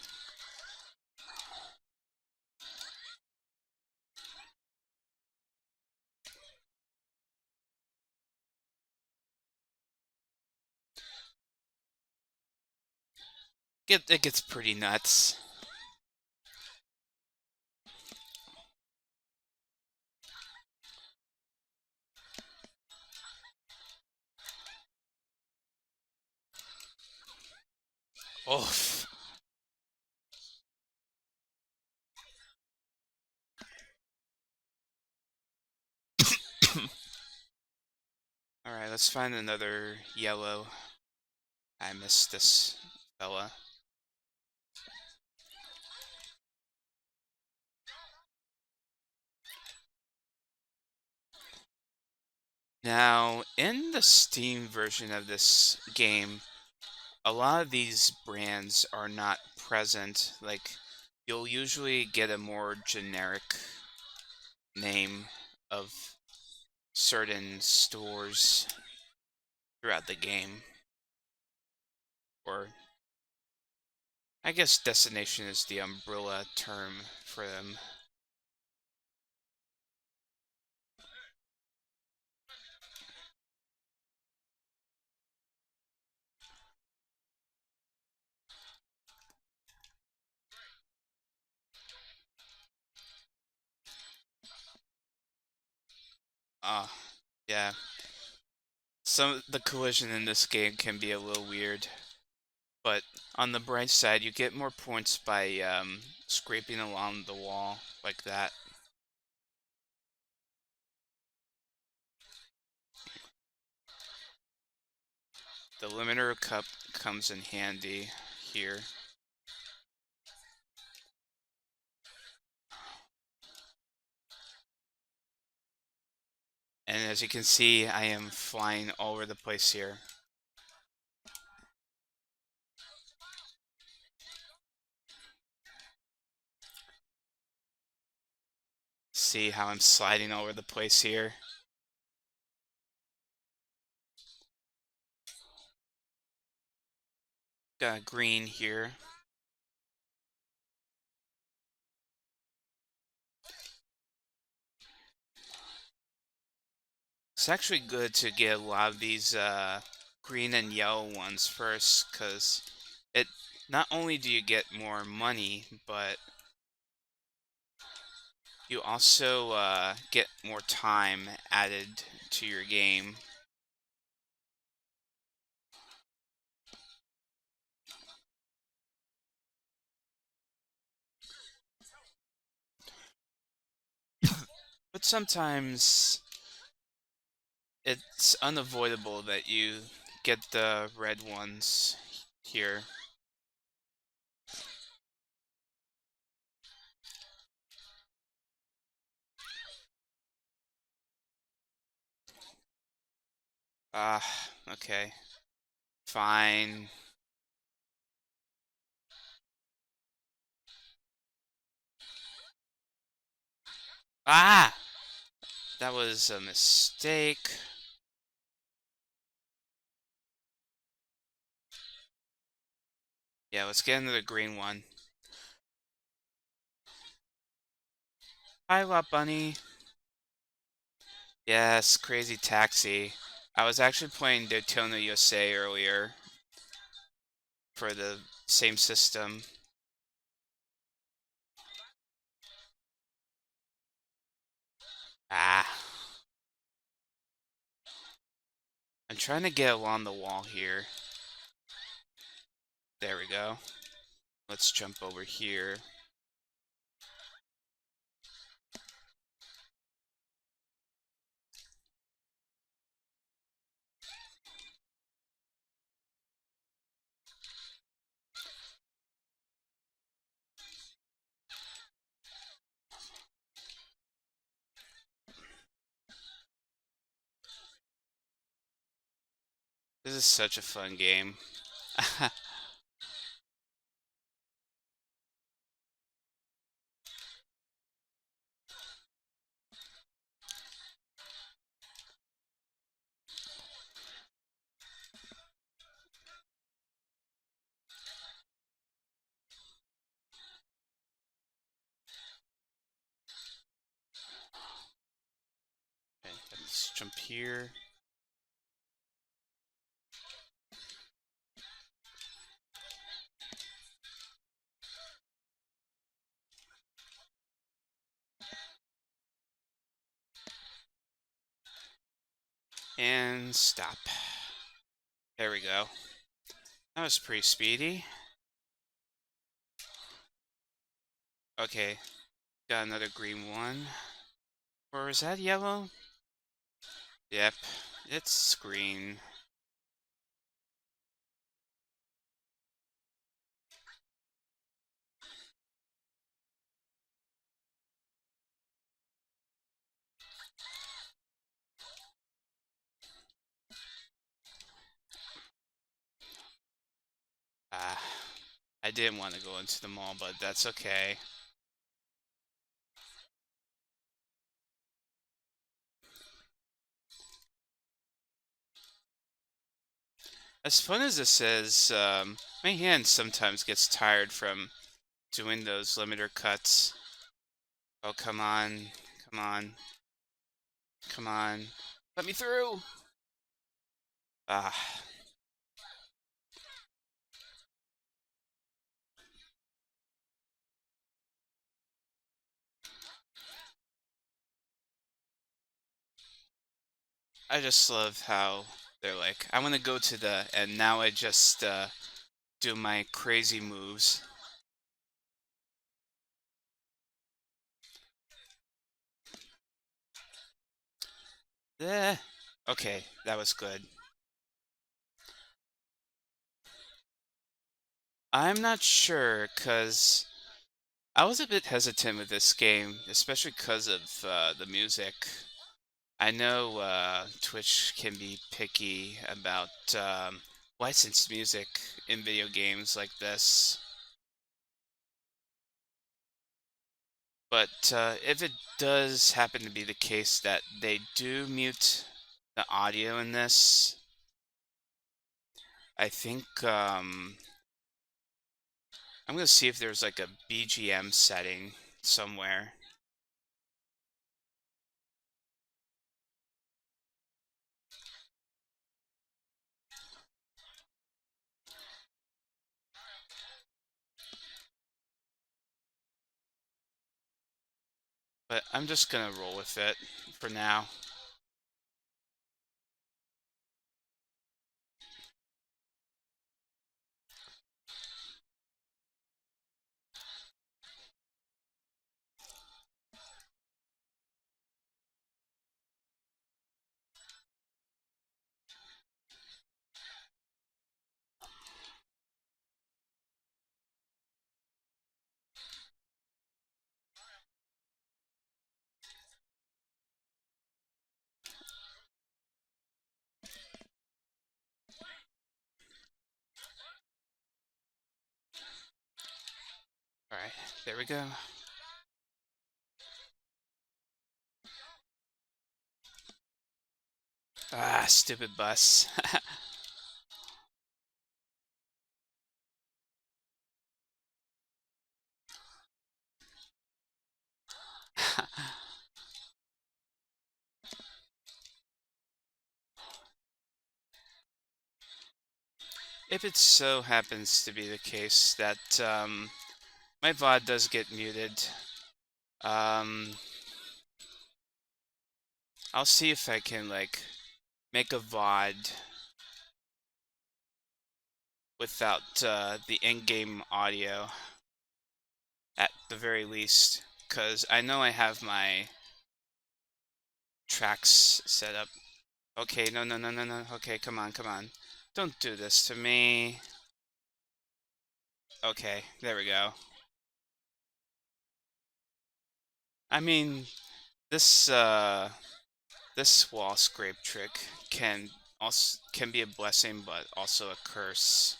It gets pretty nuts. Oof. Alright, let's find another yellow. I missed this fella. Now, in the Steam version of this game, a lot of these brands are not present. Like, you'll usually get a more generic name of certain stores throughout the game. Or, I guess destination is the umbrella term for them. Ah, yeah. The collision in this game can be a little weird, but on the bright side, you get more points by scraping along the wall like that. The limiter cup comes in handy here. And as you can see, I am flying all over the place here. See how I'm sliding all over the place here? Got green here. It's actually good to get a lot of these green and yellow ones first, because it not only do you get more money, but You also get more time added to your game. But sometimes it's unavoidable that you get the red ones here. Okay. Fine. Ah! That was a mistake. Yeah, let's get into the green one. Hi, Lot Bunny. Yes, Crazy Taxi. I was actually playing Daytona USA earlier for the same system. Ah. I'm trying to get along the wall here. There we go. Let's jump over here. This is such a fun game. Okay, let's jump here. And stop. There we go. That was pretty speedy. Okay, got another green one. Or is that yellow? Yep, it's green. Ah, I didn't want to go into the mall, but that's okay. As fun as this is, my hand sometimes gets tired from doing those limiter cuts. Oh, come on. Come on. Come on. Let me through! Ah. I just love how they're like, I want to go to the, and now I just do my crazy moves. Eh. Okay, that was good. I'm not sure, because I was a bit hesitant with this game, especially because of the music. I know Twitch can be picky about licensed music in video games like this. But if it does happen to be the case that they do mute the audio in this, I think I'm gonna see if there's like a BGM setting somewhere. But I'm just gonna roll with it for now. Alright, there we go. Ah, stupid bus. If it so happens to be the case that my VOD does get muted, um, I'll see if I can like make a VOD without the in-game audio at the very least, because I know I have my tracks set up. Okay, no, no, no, no, no. Okay, come on, come on. Don't do this to me. Okay, there we go. I mean, this this wall scrape trick can be a blessing, but also a curse.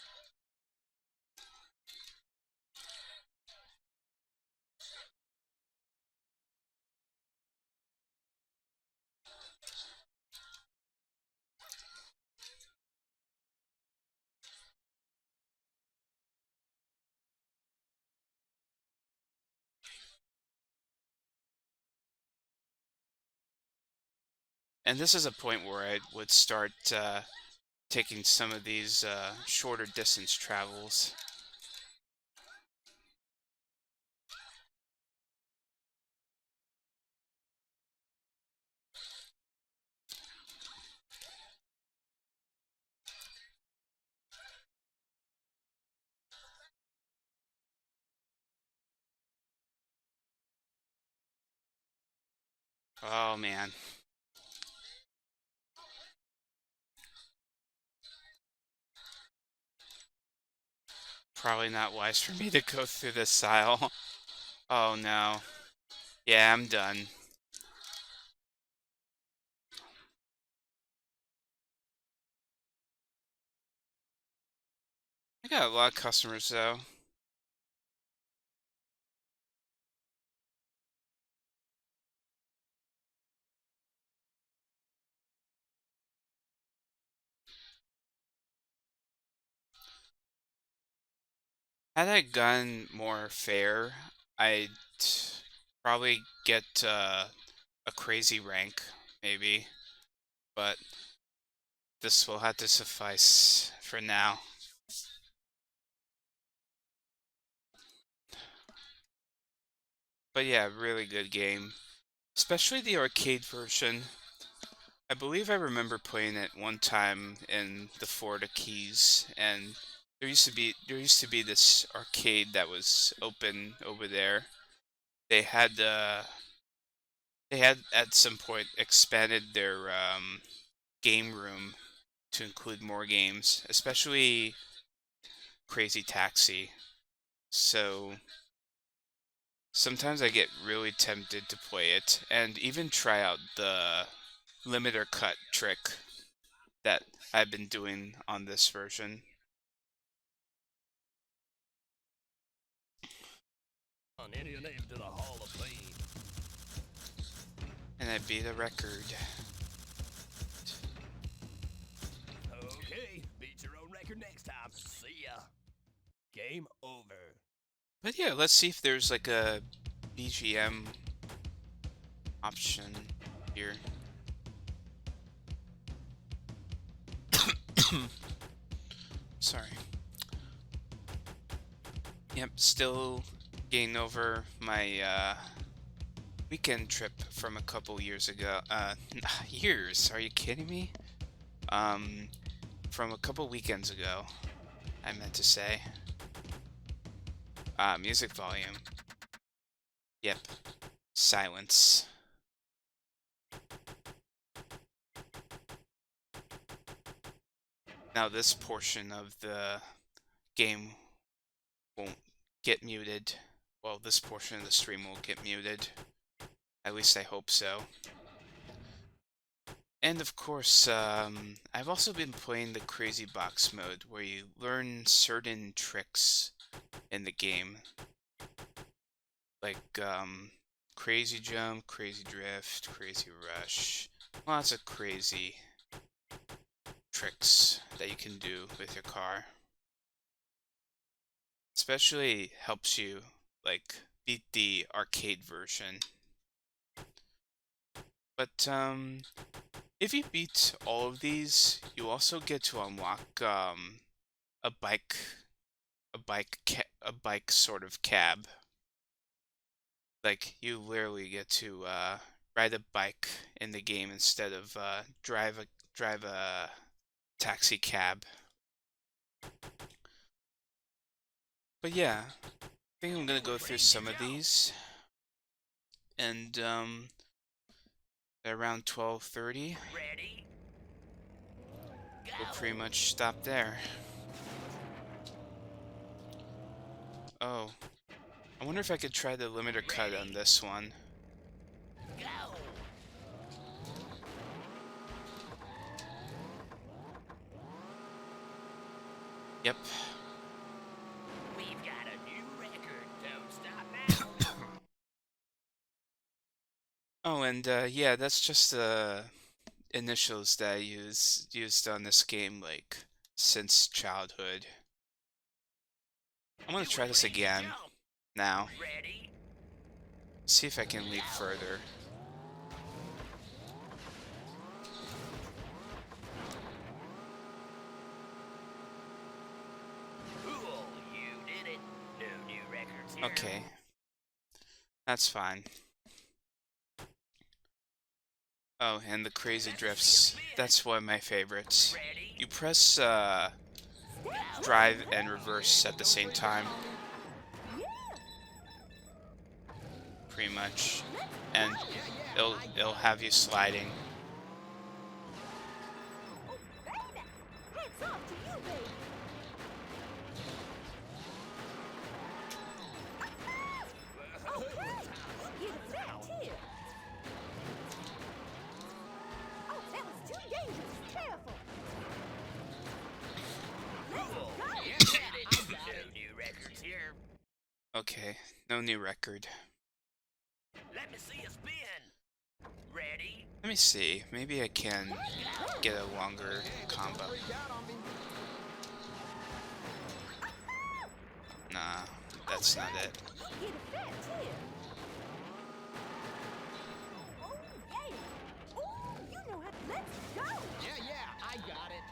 And this is a point where I would start taking some of these shorter distance travels. Oh man, probably not wise for me to go through this aisle. Oh no. Yeah, I'm done. I got a lot of customers though. Had I gone more fair, I'd probably get a crazy rank, maybe. But this will have to suffice for now. But yeah, really good game. Especially the arcade version. I believe I remember playing it one time in the Florida Keys, and there used to be this arcade that was open over there. They had they had at some point expanded their game room to include more games, especially Crazy Taxi. So sometimes I get really tempted to play it and even try out the limiter cut trick that I've been doing on this version. Enter your name to the Hall of Fame. And I beat a record. Okay, beat your own record next time. See ya. Game over. But yeah, let's see if there's like a BGM option here. Sorry. Yep, still getting over my weekend trip from a couple years ago. Years? Are you kidding me? From a couple weekends ago, I meant to say. Music volume. Yep. Silence. Now this portion of the game won't get muted. Well, this portion of the stream will get muted. At least I hope so. And of course, I've also been playing the Crazy Box mode, where you learn certain tricks in the game. Like, Crazy Jump, Crazy Drift, Crazy Rush. Lots of crazy tricks that you can do with your car. Especially helps you, like, beat the arcade version. But, if you beat all of these, you also get to unlock, a bike sort of cab. Like, you literally get to, ride a bike in the game instead of, drive a taxi cab. But yeah, I think I'm gonna go through some of these. And, around 12:30, we'll pretty much stop there. Oh, I wonder if I could try the limiter cut on this one. Yep. We've got a new record. Don't stop now. Oh, and yeah, that's just the initials that I used on this game, like, since childhood. I'm gonna try this again now. Ready? See if I can leap further. Cool, you did it. No new records here. Okay. That's fine. Oh, and the crazy drifts. That's one of my favorites. You press drive and reverse at the same time. Pretty much. And it'll have you sliding. Okay, no new record. Let me see a spin. Ready? Let me see. Maybe I can get a longer combo. Nah, that's not it. I got it.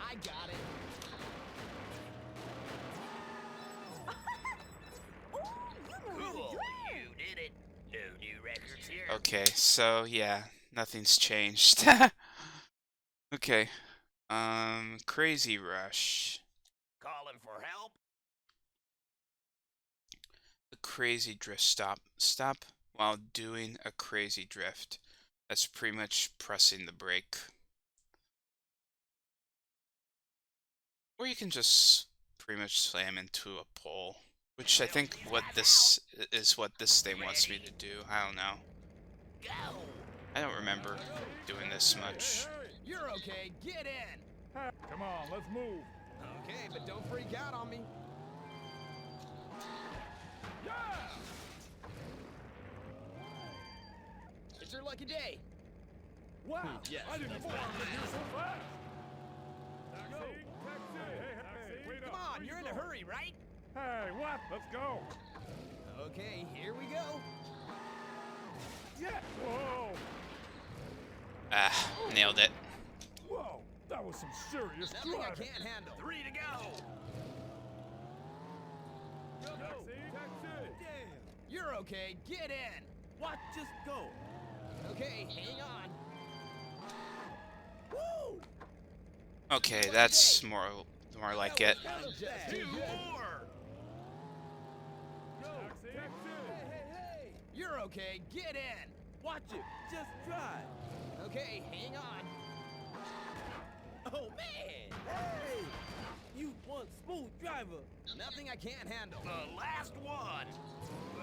I got it. Cool, you did it. No new records here. Okay, so yeah, nothing's changed. Okay. Crazy Rush. Calling for help? A crazy drift stop. Stop while doing a crazy drift. That's pretty much pressing the brake. Or you can just pretty much slam into a pole. Which I think what this thing wants me to do. I don't know. Go! I don't remember doing this much. You're okay. Get in. Come on, let's move. Okay, but don't freak out on me. Yeah! It's your lucky day. Wow! Yes, I didn't that's know I fine. was here so fast. Taxi! Taxi! Hey, wait Come up. on, Where you're you in a going? hurry, right? Hey, what? Let's go. Okay, here we go. Yeah! Whoa! Ah, nailed it. Whoa! That was some serious Nothing I driving. can't handle. 3 to go. Taxi, taxi. Damn. You're okay. Get in. What? Just go. Okay, hang on. Woo! Okay, that's more like it. Just 2 more. Taxi, taxi. Hey. You're okay. Get in. Watch it. Just drive. Okay, hang on. Oh, man. Hey. You one smooth driver. Nothing I can't handle. The last one.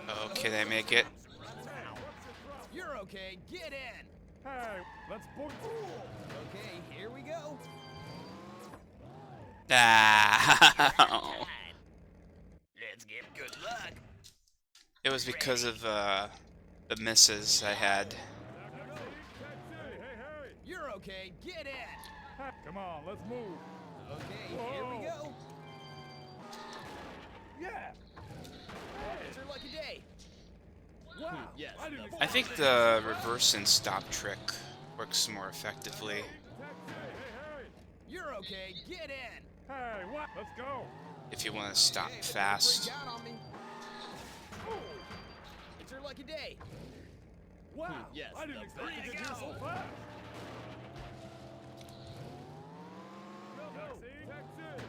Oh, can I make it? You're okay. Get in. Hey, let's book. Okay, here we go. Ah. Let's give good luck. It was because of the misses I had. Hey. You're okay. Get in. Come on, let's move. Okay, here we go. Yeah. It's your lucky day. Wow. Yes. I didn't I think the reverse and stop trick works more effectively. You're okay. Get in. Hey, what? Let's go. If you want to stop Hey, but don't fast. freak out on me. It's your lucky day. Wow. Yes, I didn't the expect to three get to here so go. fast. Taxi.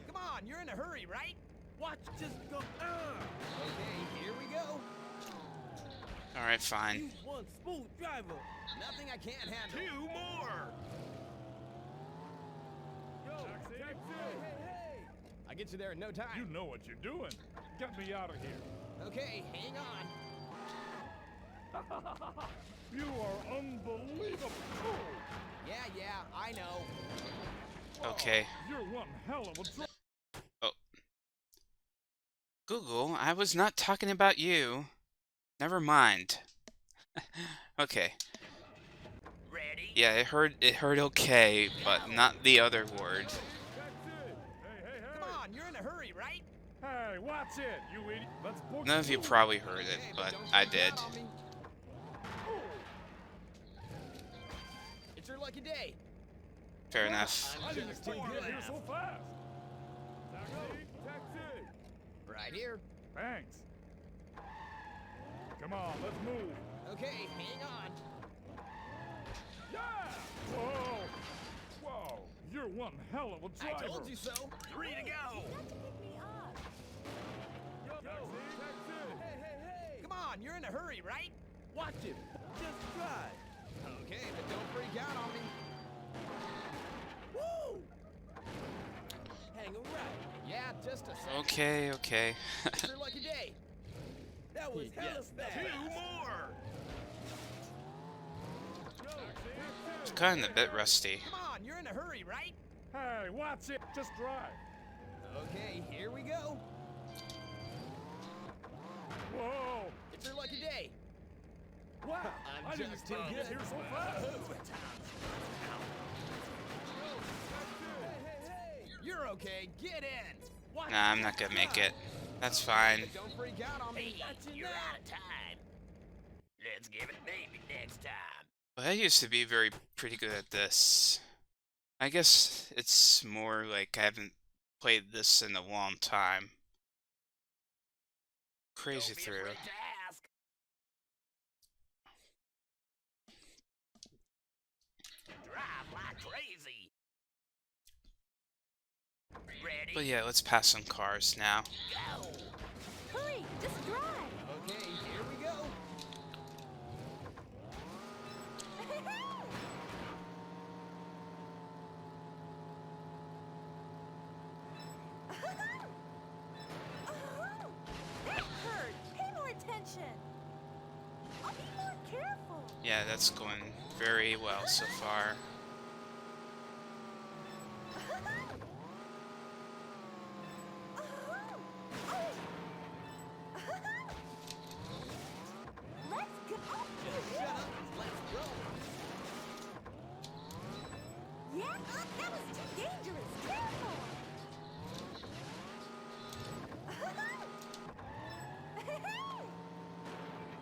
Come on, you're in a hurry, right? Watch, just go. Okay, here we go. Alright, fine. One smooth driver. Nothing I can't handle. 2 more. Taxi. Hey. I get you there in no time. You know what you're doing. Get me out of here. Okay, hang on. You are unbelievable. Yeah, I know. Okay. You're one hell of a driver. Google, I was not talking about you. Never mind. Okay. Ready? Yeah, it heard okay, but not the other word. Taxi. Hey. Come on, you're in a hurry, right? Hey, watch it, you idiot. Let's book. None of you probably heard it, Okay, but don't I freak did. out on me. It's your lucky day. Fair enough. I didn't Just expect to get here left. so fast. Taxi. Right here. Thanks. Come on, let's move. Okay, hang on. Yeah! Whoa! You're one hell of a driver. I told you so. 3 to go. Taxi. Come on, you're in a hurry, right? Watch it. Just drive. Okay, but don't freak out on me. Woo! Hang a right. Yeah, just a second. Okay. It's your lucky day. That was hella fast. 2 more. It's kind of a bit rusty. Come on, you're in a hurry, right? Hey, watch it. Just drive. Okay, here we go. Whoa! It's your lucky day. Wow! I'm I didn't just expect to get buzzing. here so fast. You're okay. Get in. Watch Nah, I'm not gonna make it. That's fine. But don't freak out on me. You're out of time. Let's give it maybe next time. Well, I used to be pretty good at this. I guess it's more like I haven't played this in a long time. Crazy Don't be through. afraid to ask. Drive like crazy. Ready? But yeah, let's pass some cars now. Go. Hurry, just drive. Okay, here we go. That hurt. Pay more attention. I'll be more careful. Yeah, that's going very well so far. Let's go. Just shut up and let's go. Yeah, that was too dangerous. Careful.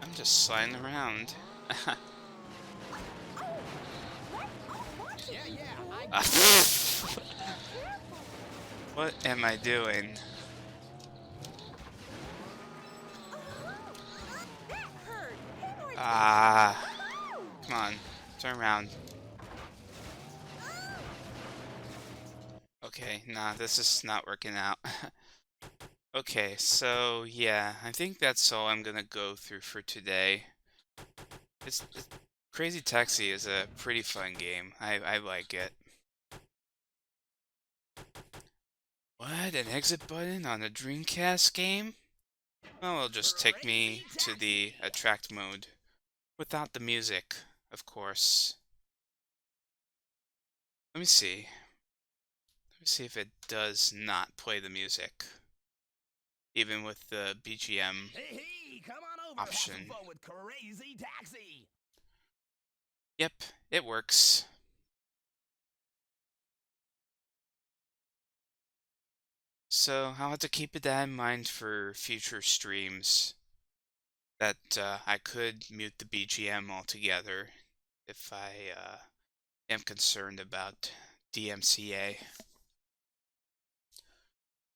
I'm just sliding around. I'll watch it. Yeah, I Ah, Careful. what am I doing? That hurt. Pay more attention. Ah, Ow! come on, turn around. Okay, nah, this is not working out. Okay, so yeah, I think that's all I'm gonna go through for today. It's Crazy Taxi is a pretty fun game. I like it. What? An exit button on a Dreamcast game? Well, it'll just take Crazy me to the taxi. attract mode without the music, of course. Let me see. Let me see if it does not play the music, even with the BGM Hey, hey, come on over. Have some option. fun with Crazy Taxi. Yep, it works. So I'll have to keep that in mind for future streams, that I could mute the BGM altogether if I am concerned about DMCA.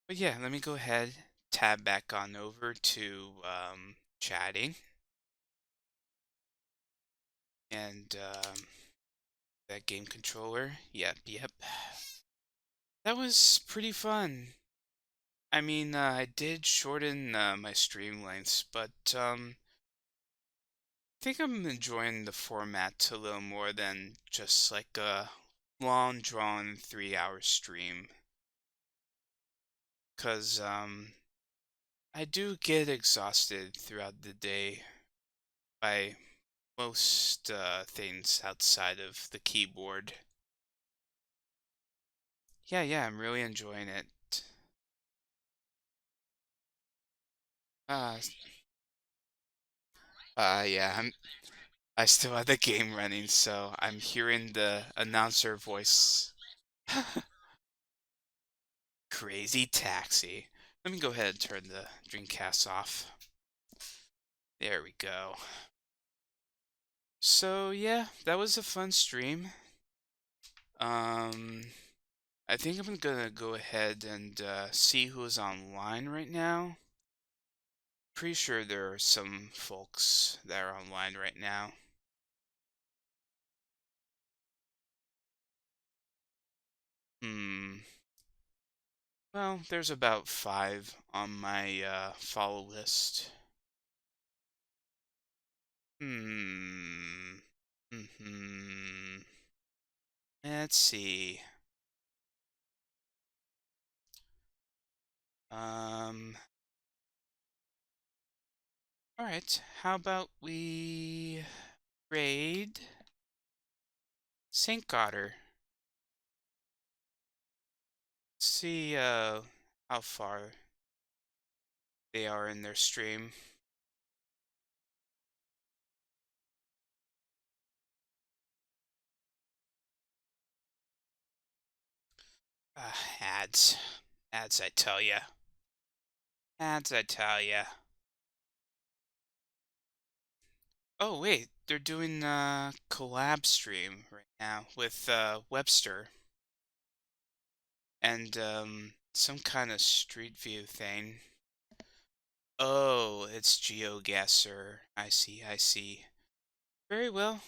But yeah, let me go ahead, tab back on over to chatting, and that game controller. Yep, yep. That was pretty fun. I mean, I did shorten my stream lengths, but I think I'm enjoying the format a little more than just like a long drawn 3 hour stream. Cause I do get exhausted throughout the day by most things outside of the keyboard. Yeah, yeah, I'm really enjoying it. Uh, yeah, I still have the game running, so I'm hearing the announcer voice. Crazy Taxi. Let me go ahead and turn the Dreamcast off. There we go. So yeah, that was a fun stream. Um, I think I'm gonna go ahead and see who's online right now. Pretty sure there are some folks that are online right now. Hmm. Well, there's about 5 on my follow list. Hmm. Hmm. Let's see. Um. All right. How about we raid Saint Goddard? See how far they are in their stream. Ads. Ads, I tell ya. Ads, I tell ya. Oh, wait. They're doing a collab stream right now with Webster and some kind of Street View thing. Oh, it's GeoGuessr. I see, I see. Very well.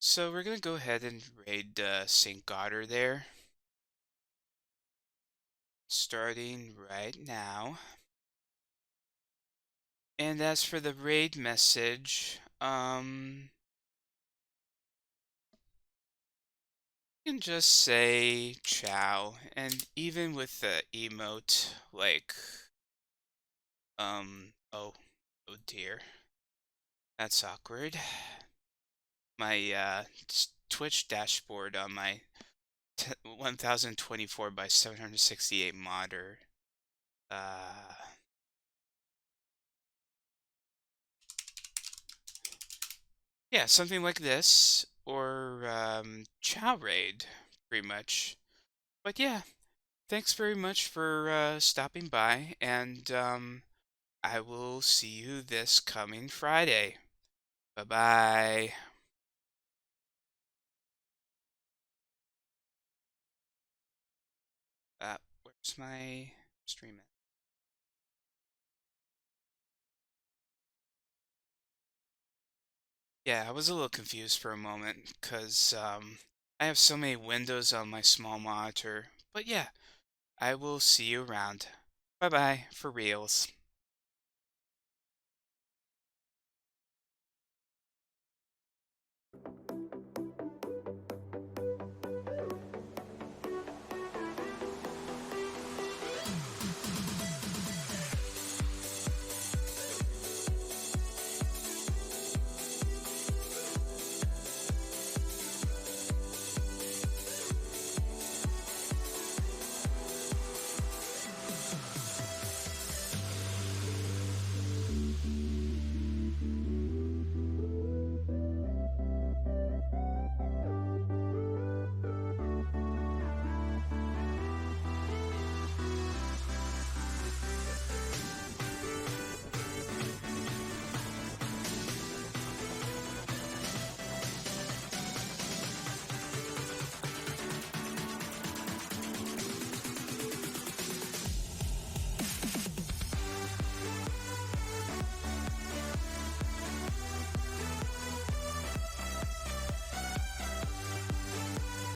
So we're gonna go ahead and raid St. Goddard there. Starting right now. And as for the raid message, you can just say ciao, and even with the emote, like, oh dear, that's awkward. My Twitch dashboard on my 1024 by 768 monitor, uh, yeah, something like this, or Chow Raid, pretty much. But yeah, thanks very much for stopping by, and I will see you this coming Friday. Bye bye. Where's my stream at? Yeah, I was a little confused for a moment because I have so many windows on my small monitor. But yeah, I will see you around. Bye bye for reals.